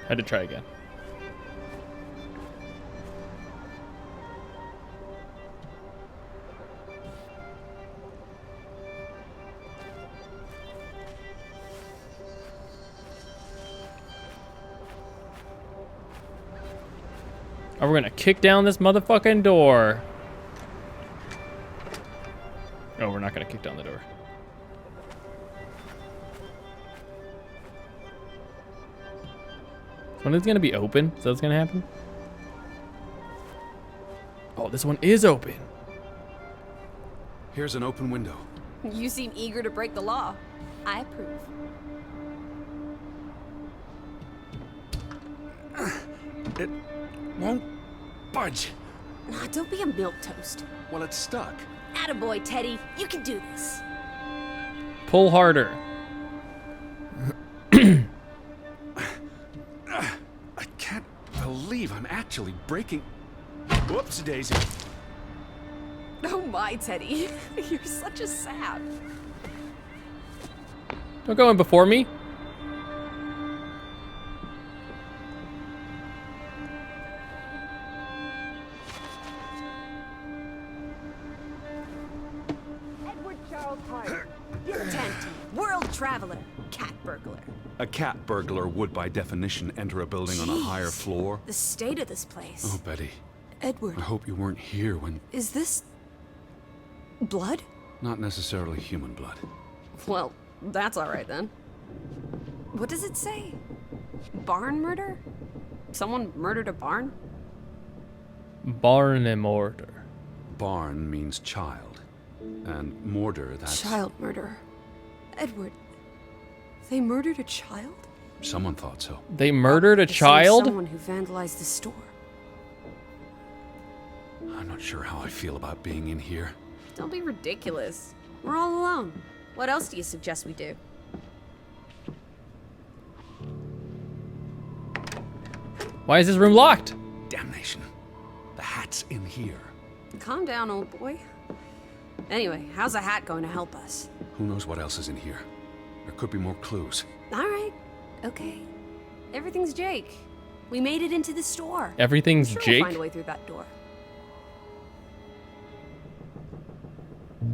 Had to try again. Oh, we're gonna kick down this motherfucking door. Oh, we're not gonna kick down the door. This one is gonna be open. Is that what's gonna happen? Oh, this one is open. Here's an open window. You seem eager to break the law. I approve. It won't budge. Nah, don't be a milquetoast. Well, it's stuck. Attaboy, Teddy. You can do this. Pull harder. I can't believe I'm actually breaking... Whoops, Daisy. Oh my, Teddy. You're such a sap. Don't go in before me. Edward Charles Hart. Tent. World traveler. Cat burglar. A cat burglar would, by definition, enter a building on a higher Jeez. floor. The state of this place. Oh, Betty. Edward, I hope you weren't here when... is this... blood? Not necessarily human blood. Well, that's alright then. What does it say? Barn murder? Someone murdered a barn? Barn and mortar. Barn means child. And mortar, that's... Child murder. Edward, they murdered a child? Someone thought so. They murdered a It seems child? Someone who vandalized the store. I'm not sure how I feel about being in here. Don't be ridiculous. We're all alone. What else do you suggest we do? Why is this room locked? Damnation. The hat's in here. Calm down, old boy. Anyway, how's a hat going to help us? Who knows what else is in here? There could be more clues. Alright. Okay. Everything's Jake. We made it into the store. Everything's Sure, Jake? we'll find a way through that door.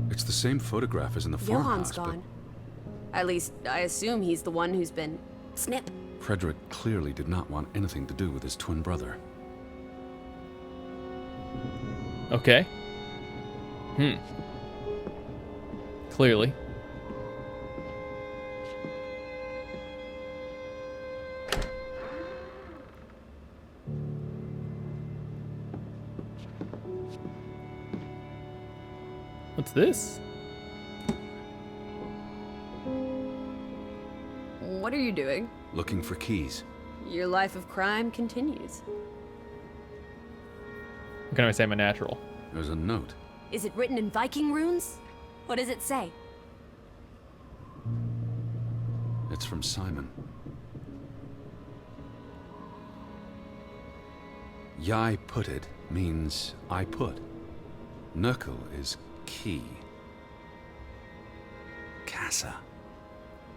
It's the same photograph as in the Johan's farmhouse, gone. At least, I assume he's the one who's been... snip. but Frederick clearly did not want anything to do with his twin brother. Okay. Clearly. What's this? What are you doing? Looking for keys. Your life of crime continues. What can I say? I'm a natural. There's a note. Is it written in Viking runes? What does it say? It's from Simon. Yai put it means I put. Nurkel is key. Casa.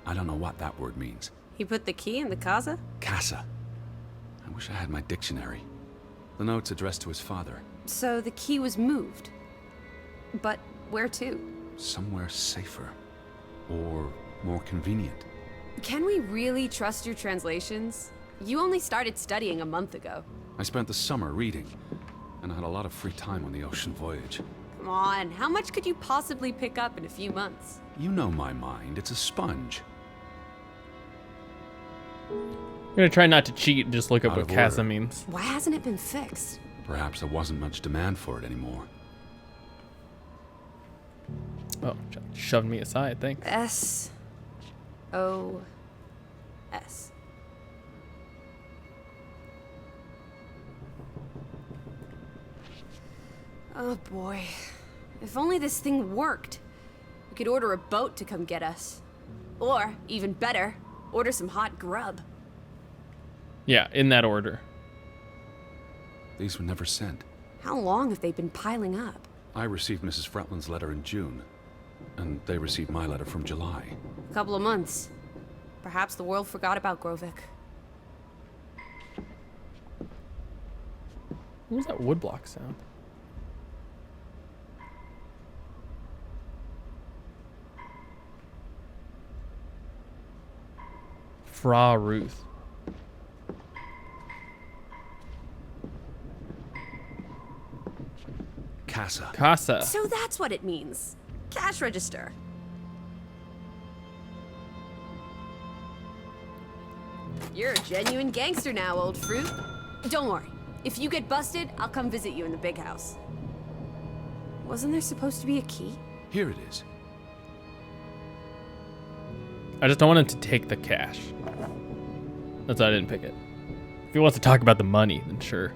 I don't know what that word means. He put the key in the casa? Casa. I wish I had my dictionary. The note's addressed to his father. So the key was moved. But where to? Somewhere safer. Or more convenient. Can we really trust your translations? You only started studying a month ago. I spent the summer reading, and I had a lot of free time on the ocean voyage. Come on, how much could you possibly pick up in a few months? You know my mind, it's a sponge. I'm gonna try not to cheat and just look up Out what of casa order. means. Why hasn't it been fixed? Perhaps there wasn't much demand for it anymore. Oh, shoved me aside, thanks. S-O-S. Oh boy. If only this thing worked. We could order a boat to come get us. Or, even better, order some hot grub. Yeah, in that order. These were never sent. How long have they been piling up? I received Mrs. Fretland's letter in June, and they received my letter from July. A couple of months. Perhaps the world forgot about Grovik. What was that woodblock sound? Fra Ruth. Casa. Casa. So that's what it means. Cash register. You're a genuine gangster now, old fruit. Don't worry. If you get busted, I'll come visit you in the big house. Wasn't there supposed to be a key? Here it is. I just don't want him to take the cash. That's why I didn't pick it. If he wants to talk about the money, then sure.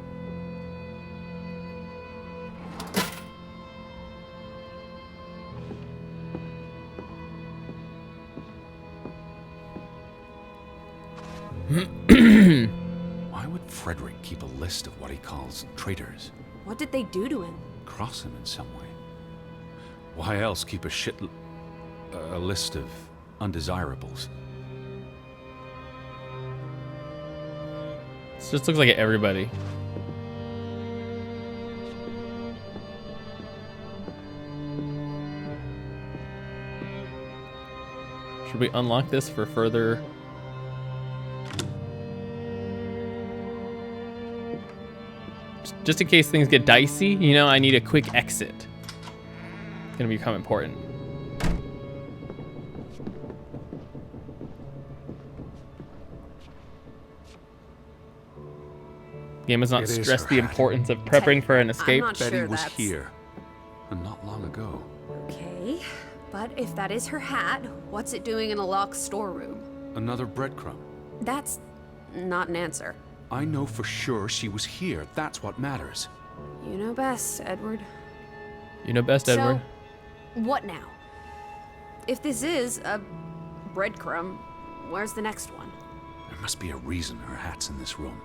Why would Frederick keep a list of what he calls traitors? What did they do to him? Cross him in some way. Why else keep a list of undesirables? This just looks like everybody. Should we unlock this for further? Just in case things get dicey, you know, I need a quick exit. It's gonna become important. Game has not It is stressed her the hat. importance of prepping for an escape. not Betty sure was that's- here, and not long ago. Okay, but if that is her hat, what's it doing in a locked storeroom? Another breadcrumb. That's not an answer. I know for sure she was here. That's what matters. You know best, Edward. You know best, Edward. So, what now? If this is a breadcrumb, where's the next one? There must be a reason her hat's in this room.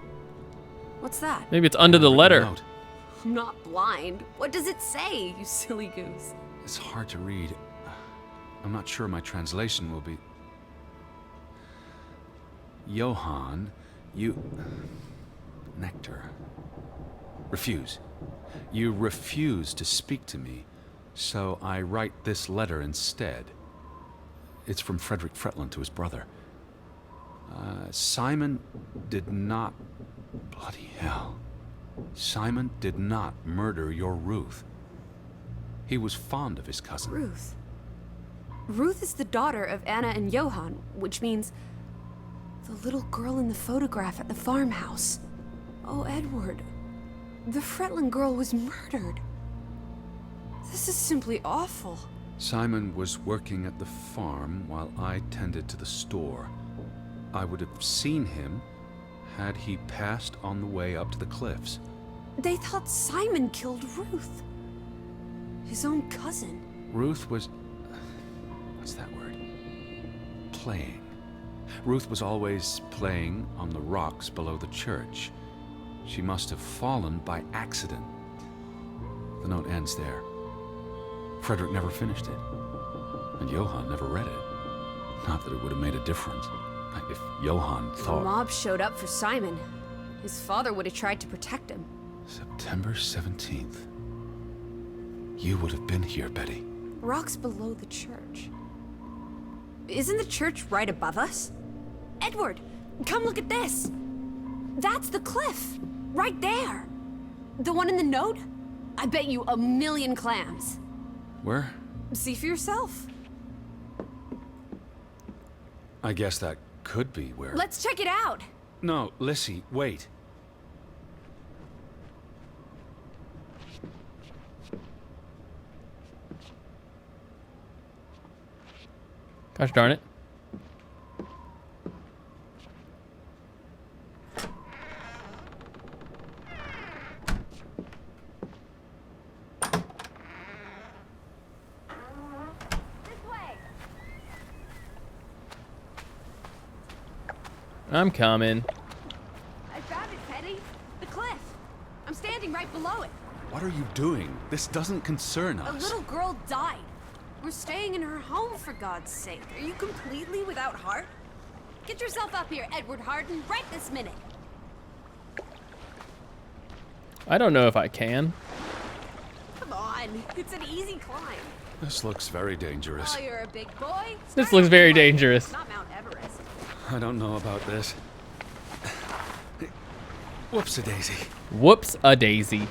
What's that? Maybe it's under the Written letter. note. I'm not blind. What does it say, you silly goose? It's hard to read. I'm not sure my translation will be... Johann, you... Nectar. Refuse. You refuse to speak to me, so I write this letter instead. It's from Frederick Fretland to his brother. Simon did not... Bloody hell. Simon did not murder your Ruth. He was fond of his cousin. Ruth. Ruth is the daughter of Anna and Johann, which means the little girl in the photograph at the farmhouse. Oh, Edward. The Fretland girl was murdered. This is simply awful. Simon was working at the farm while I tended to the store. I would have seen him had he passed on the way up to the cliffs. They thought Simon killed Ruth. His own cousin. Ruth was... what's that word? Playing. Ruth was always playing on the rocks below the church. She must have fallen by accident. The note ends there. Frederick never finished it. And Johann never read it. Not that it would have made a difference. If Johann The thought... mob showed up for Simon. His father would have tried to protect him. September 17th. You would have been here, Betty. Rock's below the church. Isn't the church right above us? Edward, come look at this. That's the cliff. Right there. The one in the note? I bet you 1,000,000 clams. Where? See for yourself. I guess that could be where... Let's check it out. No, Lissy, wait. Gosh darn it. This way. I'm coming. I found it, Teddy. The cliff. I'm standing right below it. What are you doing? This doesn't concern A us. little girl died. We're staying in her home, for God's sake. Are you completely without heart? Get yourself up here, Edward Harden, right this minute. I don't know if I can. Come on, it's an easy climb. This looks very dangerous. Oh, you're a big boy. This Start looks out very slow. dangerous. It's not Mount Everest. I don't know about this. Whoops-a-daisy. Whoops a daisy.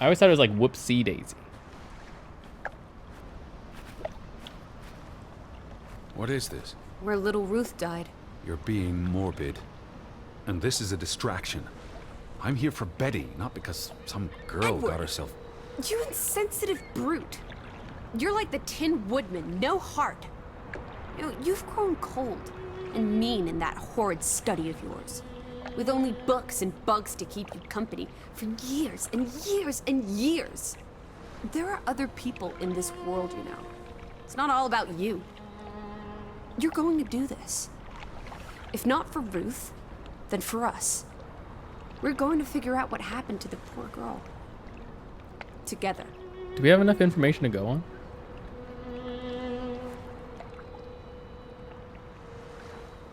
I always thought it was like whoopsie daisy. What is this? Where little Ruth died. You're being morbid. And this is a distraction. I'm here for Betty, not because some girl Edward. got herself... You insensitive brute. You're like the Tin Woodman, no heart. You know, you've grown cold and mean in that horrid study of yours. With only books and bugs to keep you company for years and years and years. There are other people in this world, you know. It's not all about you. You're going to do this. If not for Ruth, then for us. We're going to figure out what happened to the poor girl. Together. Do we have enough information to go on?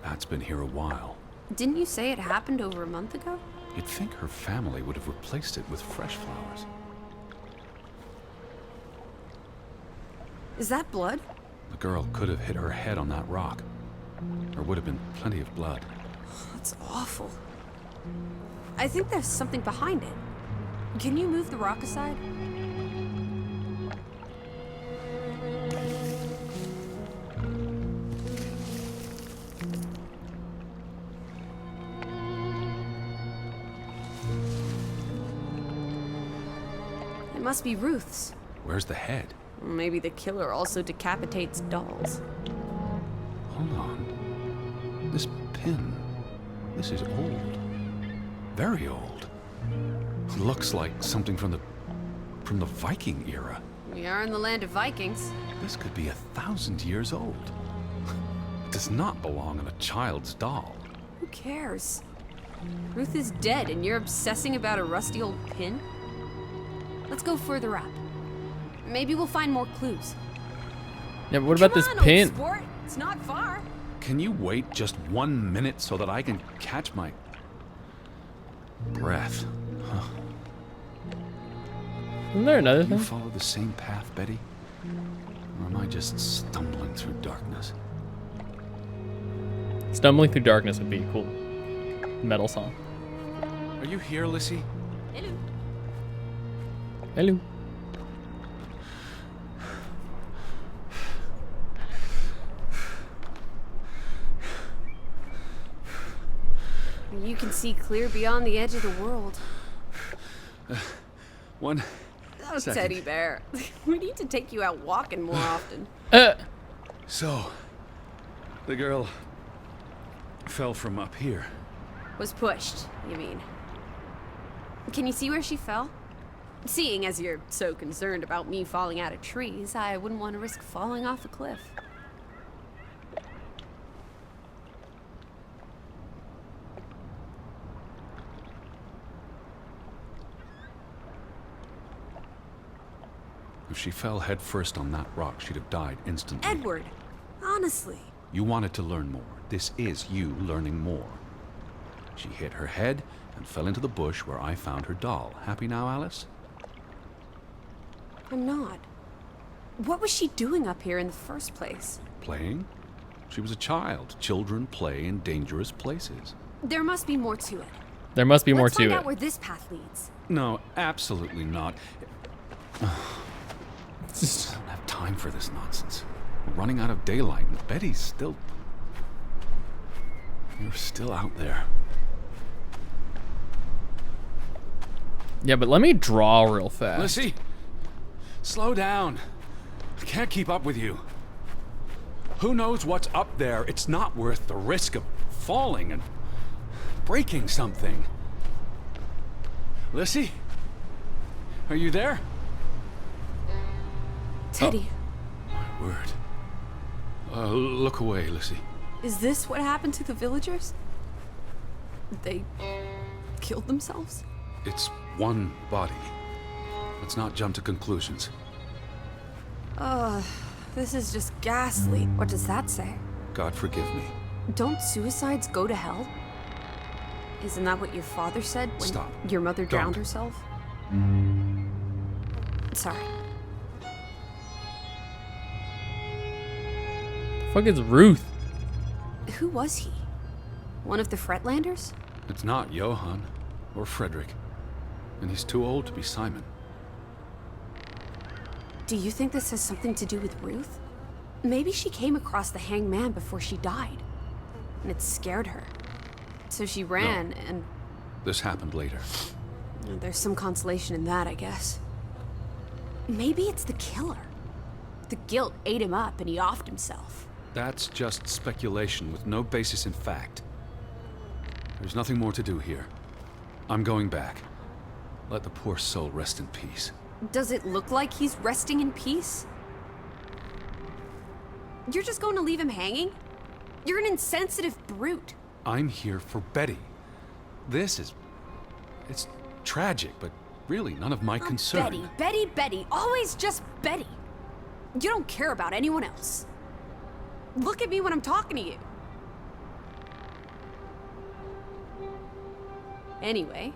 That's been here a while. Didn't you say it happened over a month ago? You'd think her family would have replaced it with fresh flowers. Is that blood? The girl could have hit her head on that rock. There would have been plenty of blood. That's awful. I think there's something behind it. Can you move the rock aside? It must be Ruth's. Where's the head? Maybe the killer also decapitates dolls. Hold on. This pin. This is old. Very old. Looks like something from the Viking era. We are in the land of Vikings. This could be 1,000 years old. It does not belong on a child's doll. Who cares? Ruth is dead and you're obsessing about a rusty old pin? Let's go further up. Maybe we'll find more clues. Yeah, but what about this Come on, pin? Old sport. It's not far. Can you wait just 1 minute so that I can catch my breath? Huh. Isn't there another Do you thing? follow the same path, Betty? Or am I just stumbling through darkness? Stumbling Through Darkness would be a cool metal song. Are you here, Lissy? Hello. Hello. You can see clear beyond the edge of the world. One Oh, second. Teddy Bear. We need to take you out walking more often. So, the girl fell from up here. Was pushed, you mean? Can you see where she fell? Seeing as you're so concerned about me falling out of trees, I wouldn't want to risk falling off a cliff. If she fell headfirst on that rock, she'd have died instantly. Edward, honestly. You wanted to learn more. This is you learning more. She hit her head and fell into the bush where I found her doll. Happy now, Alice? I'm not. What was she doing up here in the first place? Playing? She was a child. Children play in dangerous places. There must be more to it. There must be more Let's to find it. out where this path leads. No, absolutely not. I don't have time for this nonsense. We're running out of daylight, and Betty's still... You're still out there. Yeah, but let me draw real fast. Lissy, slow down. I can't keep up with you. Who knows what's up there? It's not worth the risk of falling and breaking something. Lissy? Are you there? Teddy, My word. Look away, Lissy. is this what happened to the villagers? They killed themselves? It's one body. Let's not jump to conclusions. This is just ghastly. What does that say? God forgive me. Don't suicides go to hell? Isn't that what your father said when Stop. your mother drowned Don't. herself? Sorry. The fuck is Ruth? Who was he? One of the Fretlanders? It's not Johann or Frederick. And he's too old to be Simon. Do you think this has something to do with Ruth? Maybe she came across the hanged man before she died, and it scared her. So she ran, and This happened later. there's some consolation in that, I guess. Maybe it's the killer. The guilt ate him up, and he offed himself. That's just speculation with no basis in fact. There's nothing more to do here. I'm going back. Let the poor soul rest in peace. Does it look like he's resting in peace? You're just going to leave him hanging? You're an insensitive brute. I'm here for Betty. It's tragic, but really none of my concern. Betty, always just Betty. You don't care about anyone else. Look at me when I'm talking to you. Anyway,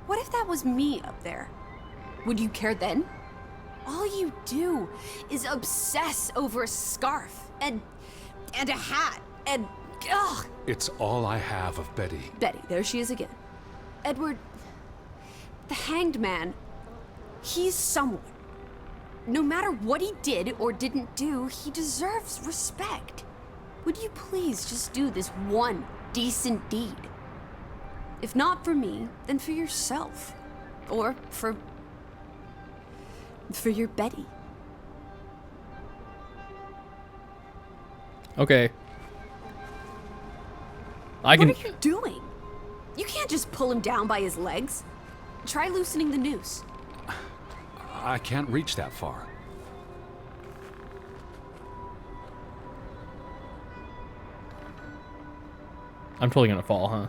what if that was me up there? Would you care then? All you do is obsess over a scarf and a hat and ugh. It's all I have of Betty. Betty, there she is again. Edward, the hanged man, he's someone. No matter what he did or didn't do, he deserves respect. Would you please just do this one decent deed? If not for me, then for yourself. Or for your Betty. Okay. I can. What are you doing? You can't just pull him down by his legs. Try loosening the noose. I can't reach that far. I'm totally gonna fall, huh?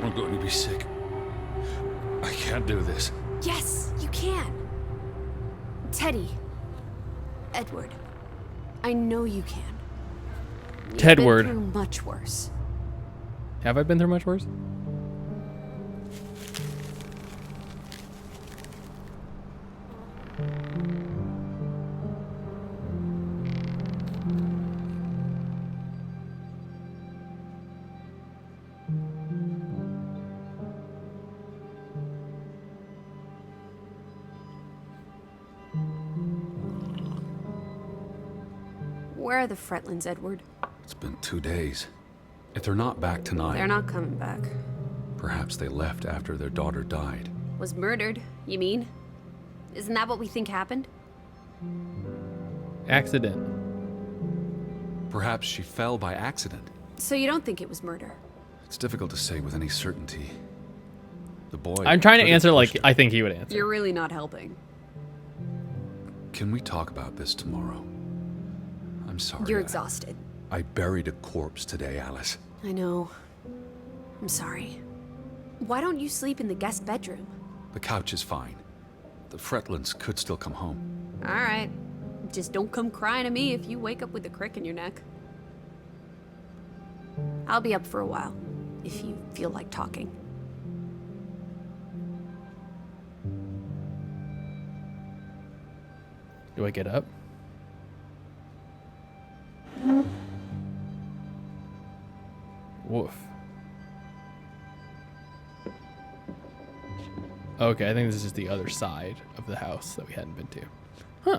I'm going to be sick. I can't do this. Yes, you can. Teddy. Edward. I know you can. You've Tedward. been through much worse. Have I been through much worse? Where are the Fretlands, Edward? It's been 2 days. If they're not back tonight, They're not coming back. perhaps they left after their daughter died. Was murdered, you mean? Isn't that what we think happened? Accident. Perhaps she fell by accident. So you don't think it was murder? It's difficult to say with any certainty. The boy. I'm trying to could have answer like pushed her. I think he would answer. You're really not helping. Can we talk about this tomorrow? I'm sorry. You're exhausted. I buried a corpse today, Alice. I know. I'm sorry. Why don't you sleep in the guest bedroom? The couch is fine. The Fretlands could still come home. All right. Just don't come crying to me if you wake up with a crick in your neck. I'll be up for a while, if you feel like talking. Do I get up? Woof. Okay, I think this is the other side of the house that we hadn't been to. Huh.